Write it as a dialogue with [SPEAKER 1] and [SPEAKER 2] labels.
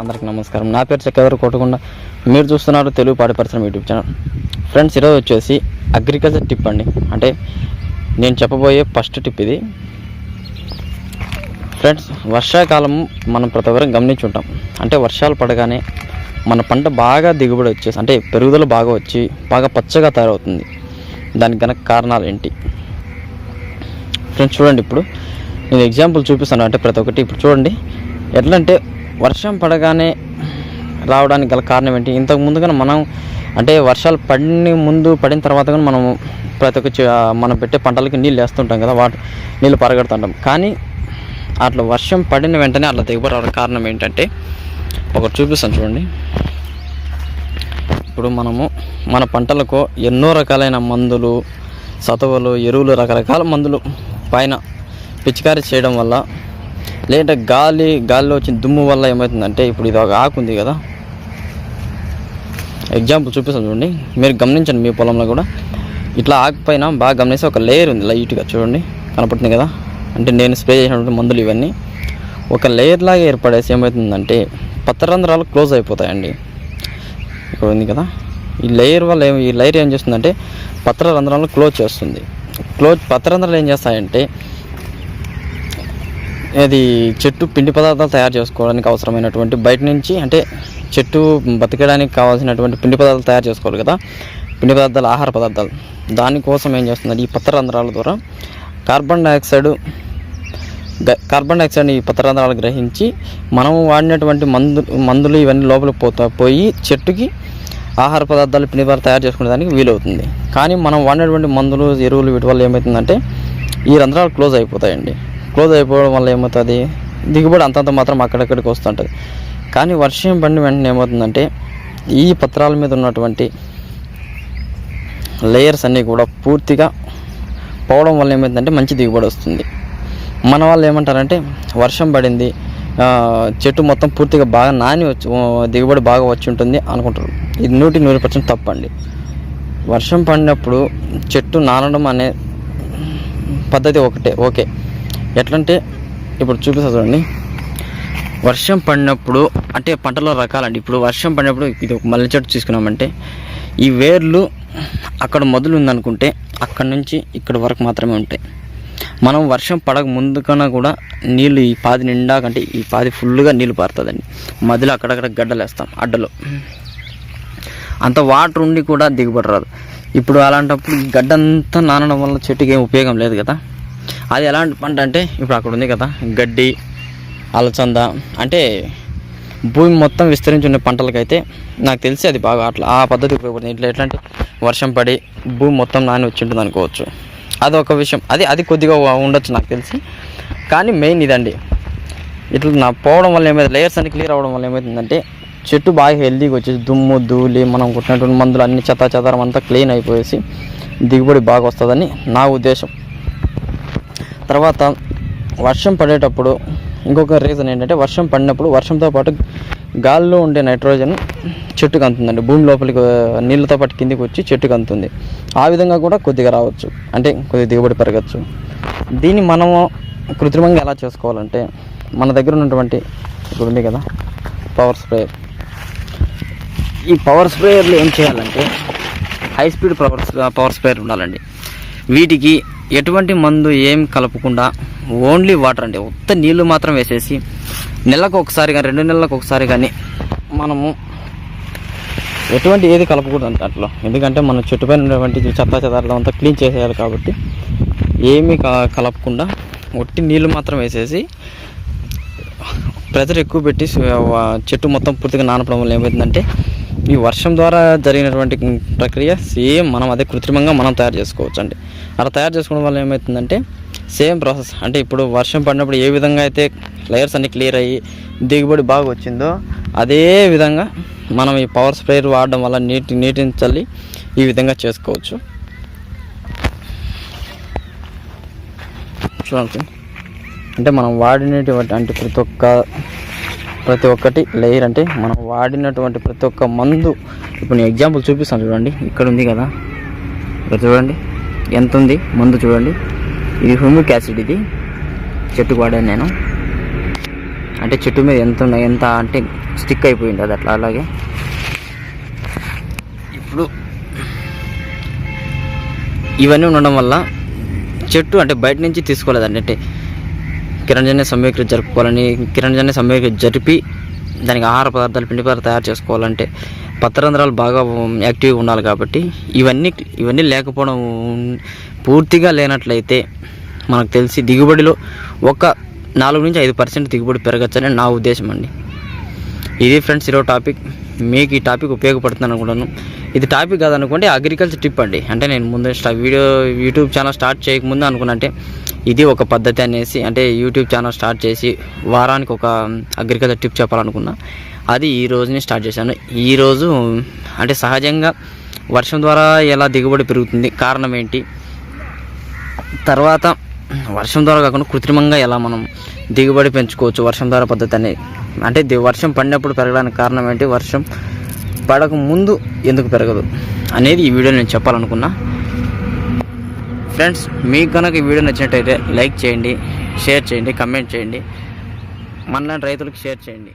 [SPEAKER 1] అందరికీ నమస్కారం. నా పేరు చక్రవర్తి కోటకొండ. మీరు చూస్తున్నారు తెలుగు పాడి పరిశ్రమ యూట్యూబ్ ఛానల్. ఫ్రెండ్స్, ఈరోజు వచ్చేసి అగ్రికల్చర్ టిప్ అండి. అంటే నేను చెప్పబోయే ఫస్ట్ టిప్ ఇది. ఫ్రెండ్స్, వర్షాకాలం మనం ప్రతి ఒక్కరం గమనించి ఉంటాం. అంటే వర్షాలు పడగానే మన పంట బాగా దిగుబడి వచ్చేసి అంటే పెరుగుదల బాగా వచ్చి బాగా పచ్చగా తయారవుతుంది. దానికి గనక కారణాలు ఏంటి ఫ్రెండ్స్? చూడండి, ఇప్పుడు నేను ఎగ్జాంపుల్ చూపిస్తాను. అంటే ప్రతి ఒక్కటి ఇప్పుడు చూడండి ఎట్లా అంటే వర్షం పడగానే రావడానికి గల కారణం ఏంటి? ఇంతకు ముందుగా మనం అంటే వర్షాలు పడిన తర్వాత కానీ మనం ప్రతి ఒక్క మనం పెట్టే పంటలకి నీళ్ళు వేస్తుంటాం కదా, నీళ్ళు పరగడుతుంటాం. కానీ అట్లా వర్షం పడిన వెంటనే అట్లా దిగుబడి రావడానికి కారణం ఏంటంటే ఒకటి చూపిస్తాను చూడండి. ఇప్పుడు మనము మన పంటలకు ఎన్నో రకాలైన మందులు, సతువులు, ఎరువులు, రకరకాల మందులు పైన పిచికారీ చేయడం వల్ల లేదంటే గాలిలో వచ్చిన దుమ్ము వల్ల ఏమవుతుందంటే, ఇప్పుడు ఇది ఒక ఆకు ఉంది కదా, ఎగ్జాంపుల్ చూపిస్తాను చూడండి. మీరు గమనించండి, మీ పొలంలో కూడా ఇట్లా ఆకు పైన బాగా గమనిస్తే ఒక లేయర్ ఉంది, లైట్గా చూడండి కనపడుతుంది కదా. అంటే నేను స్ప్రే చేసినటువంటి మందులు ఇవన్నీ ఒక లేయర్ లాగా ఏర్పడేసి ఏమవుతుందంటే పత్రరంధ్రాలు క్లోజ్ అయిపోతాయండి. ఇక్కడ ఉంది కదా, ఈ లేయర్ వల్ల ఈ లేయర్ ఏం చేస్తుందంటే పత్రరంధ్రాలను క్లోజ్ చేస్తుంది. పత్రరంధ్రాలు ఏం చేస్తాయంటే అది చెట్టు పిండి పదార్థాలు తయారు చేసుకోవడానికి అవసరమైనటువంటి బయట నుంచి అంటే చెట్టు బతకడానికి కావాల్సినటువంటి పిండి పదార్థాలు తయారు చేసుకోవాలి కదా, పిండి పదార్థాలు, ఆహార పదార్థాలు. దానికోసం ఏం చేస్తుంది, ఈ పత్రరంధ్రాల ద్వారా కార్బన్ డైఆక్సైడ్ ఈ పత్రరంధ్రాలు గ్రహించి మనం వాడినటువంటి మందులు ఇవన్నీ లోపలికి పోయి చెట్టుకి ఆహార పదార్థాలు, పిండి పదార్థాలు తయారు చేసుకునేదానికి వీలవుతుంది. కానీ మనం వాడినటువంటి మందులు, ఎరువులు వీటి వల్ల ఏమవుతుందంటే ఈ రంధ్రాలు క్లోజ్ అయిపోతాయండి. క్లోజ్ అయిపోవడం వల్ల ఏమవుతుంది, దిగుబడి అంతంత మాత్రం అక్కడక్కడికి వస్తుంటుంది. కానీ వర్షం పడిన వెంటనే ఏమవుతుందంటే ఈ పత్రాల మీద ఉన్నటువంటి లేయర్స్ అన్నీ కూడా పూర్తిగా పోవడం వల్ల ఏమవుతుందంటే మంచి దిగుబడి వస్తుంది. మన వాళ్ళు ఏమంటారంటే వర్షం పడింది, చెట్టు మొత్తం పూర్తిగా బాగా నాని వచ్చి దిగుబడి బాగా వచ్చి ఉంటుంది అనుకుంటారు. ఇది 100% తప్పండి. వర్షం పడినప్పుడు చెట్టు నానడం అనే పద్ధతి ఓకే. ఎట్లంటే ఇప్పుడు చూపిస్తా చూడండి. వర్షం పడినప్పుడు అంటే పంటలో రకాలండి. ఇప్పుడు వర్షం పడినప్పుడు ఇది ఒక మల్లె చెట్టు తీసుకున్నామంటే ఈ వేర్లు అక్కడ మొదలు ఉందనుకుంటే అక్కడ నుంచి ఇక్కడ వరకు మాత్రమే ఉంటాయి. మనం వర్షం పడక ముందు కన్నా కూడా నీళ్ళు ఈ పాది నిండా కంటే ఈ పాది ఫుల్గా నీళ్ళు పారుతుందండి. మధ్యలో అక్కడక్కడ గడ్డలు వేస్తాం అడ్డలో, అంత వాటర్ ఉండి కూడా దిగుబడి రాదు. ఇప్పుడు అలాంటప్పుడు ఈ గడ్డ అంతా నానడం వల్ల చెట్టుకి ఏం ఉపయోగం లేదు కదా. అది ఎలాంటి పంట అంటే ఇప్పుడు అక్కడ ఉంది కదా గడ్డి, అలచంద, అంటే భూమి మొత్తం విస్తరించి ఉన్న పంటలకైతే నాకు తెలిసి అది బాగా అట్లా ఆ పద్ధతి ఉపయోగపడుతుంది. ఇట్లా ఎట్లా అంటే వర్షం పడి భూమి మొత్తం నాని వచ్చి ఉంటుంది అనుకోవచ్చు. అదొక విషయం. అది కొద్దిగా ఉండొచ్చు నాకు తెలిసి. కానీ మెయిన్ ఇదండి. ఇట్లా పోవడం వల్ల ఏమైతే లేయర్స్ అన్ని క్లియర్ అవ్వడం వల్ల ఏమవుతుందంటే చెట్టు బాగా హెల్తీగా వచ్చేసి దుమ్ము, ధూళి, మనం కొట్టినటువంటి మందులు అన్ని చెదారం అంతా క్లీన్ అయిపోయేసి దిగుబడి బాగా వస్తుందని నా ఉద్దేశం. తర్వాత వర్షం పడేటప్పుడు ఇంకొక రీజన్ ఏంటంటే వర్షం పడినప్పుడు వర్షంతో పాటు గాల్లో ఉండే నైట్రోజన్ చెట్టుకు అందుతుందండి. భూమి లోపలికి నీళ్ళతో పాటు కిందికి వచ్చి చెట్టుకు అందుతుంది. ఆ విధంగా కూడా కొద్దిగా రావచ్చు, అంటే కొద్దిగా దిగుబడి పెరగచ్చు. దీన్ని మనము కృత్రిమంగా ఎలా చేసుకోవాలంటే మన దగ్గర ఉన్నటువంటి ఇప్పుడు ఉంది కదా పవర్ స్ప్రేయర్. ఈ పవర్ స్ప్రేయర్లు ఏం చేయాలంటే హై స్పీడ్ పవర్ స్ప్రేయర్ ఉండాలండి. వీటికి ఎటువంటి మందు ఏం కలపకుండా ఓన్లీ వాటర్ అండి, ఉత్త నీళ్లు మాత్రం వేసేసి నెలకు ఒకసారి కానీ 2 నెలలకు ఒకసారి కానీ మనము ఎటువంటి ఏది కలపకూడదు దాంట్లో. ఎందుకంటే మన చెట్టు పైన ఉన్నటువంటి చెదారం అంతా క్లీన్ చేసేయాలి కాబట్టి ఏమీ కలపకుండా ఒట్టి నీళ్లు మాత్రం వేసేసి ప్రెజర్ ఎక్కువ పెట్టి చెట్టు మొత్తం పూర్తిగా నానపడం వల్ల ఏమవుతుందంటే ఈ వర్షం ద్వారా జరిగినటువంటి ప్రక్రియ సేమ్ మనం అదే కృత్రిమంగా మనం తయారు చేసుకోవచ్చు అండి. అలా తయారు చేసుకోవడం వల్ల ఏమవుతుందంటే సేమ్ ప్రాసెస్. అంటే ఇప్పుడు వర్షం పడినప్పుడు ఏ విధంగా అయితే లేయర్స్ అన్ని క్లియర్ అయ్యి దిగుబడి బాగా వచ్చిందో అదే విధంగా మనం ఈ పవర్ స్ప్రేయర్ వాడడం వల్ల నీటిని చల్లి ఈ విధంగా చేసుకోవచ్చు. చూడండి, అంటే మనం వాడినటువంటి అంటే ప్రతి ఒక్కటి లేయర్ అంటే మనం వాడినటువంటి ప్రతి ఒక్క మందు. ఇప్పుడు నేను ఎగ్జాంపుల్ చూపిస్తాను చూడండి. ఇక్కడ ఉంది కదా, ఇక్కడ చూడండి ఎంత ఉంది మందు చూడండి. ఇది హ్యూమిక్ యాసిడ్, ఇది చెట్టుకు వాడాను నేను. అంటే చెట్టు మీద ఎంత అంటే స్టిక్ అయిపోయింది అది అట్లా. అలాగే ఇప్పుడు ఇవన్నీ ఉండడం వల్ల చెట్టు అంటే బయట నుంచి తీసుకోలేదండి, అంటే కిరణజన్య సంయోగక్రియ జరుపుకోవాలని, కిరణజన్య సంయోగక్రియ జరిపి దానికి ఆహార పదార్థాలు, పిండి పదార్థాలు తయారు చేసుకోవాలంటే పత్రరంధ్రాలు బాగా యాక్టివ్గా ఉండాలి. కాబట్టి ఇవన్నీ లేకపోవడం, పూర్తిగా లేనట్లయితే మనకు తెలిసి దిగుబడిలో ఒక 4-5% దిగుబడి పెరగచ్చని నా ఉద్దేశం అండి. ఇది ఫ్రెండ్స్ ఈరోజు టాపిక్. మీకు ఈ టాపిక్ ఉపయోగపడుతుంది అనుకుంటాను. ఇది టాపిక్ కాదనుకోండి, అగ్రికల్చర్ టిప్ అండి. అంటే నేను ముందు యూట్యూబ్ ఛానల్ స్టార్ట్ చేయకముందు అనుకున్నంటే ఇది ఒక పద్ధతి అనేసి, అంటే యూట్యూబ్ ఛానల్ స్టార్ట్ చేసి వారానికి ఒక అగ్రికల్చర్ టిప్ చెప్పాలనుకున్నా. అది ఈ రోజుని స్టార్ట్ చేశాను. ఈరోజు అంటే సహజంగా వర్షం ద్వారా ఎలా దిగుబడి పెరుగుతుంది, కారణం ఏంటి, తర్వాత వర్షం ద్వారా కాకుండా కృత్రిమంగా ఎలా మనం దిగుబడి పెంచుకోవచ్చు వర్షం ద్వారా పద్ధతి అనేది, అంటే వర్షం పడినప్పుడు పెరగడానికి కారణం ఏంటి, వర్షం పడక ముందు ఎందుకు పెరగదు అనేది ఈ వీడియో నేను చెప్పాలనుకున్నా. ఫ్రెండ్స్, మీకు కనుక ఈ వీడియో నచ్చినట్టయితే లైక్ చేయండి, షేర్ చేయండి, కమెంట్ చేయండి, మనలాంటి రైతులకు షేర్ చేయండి.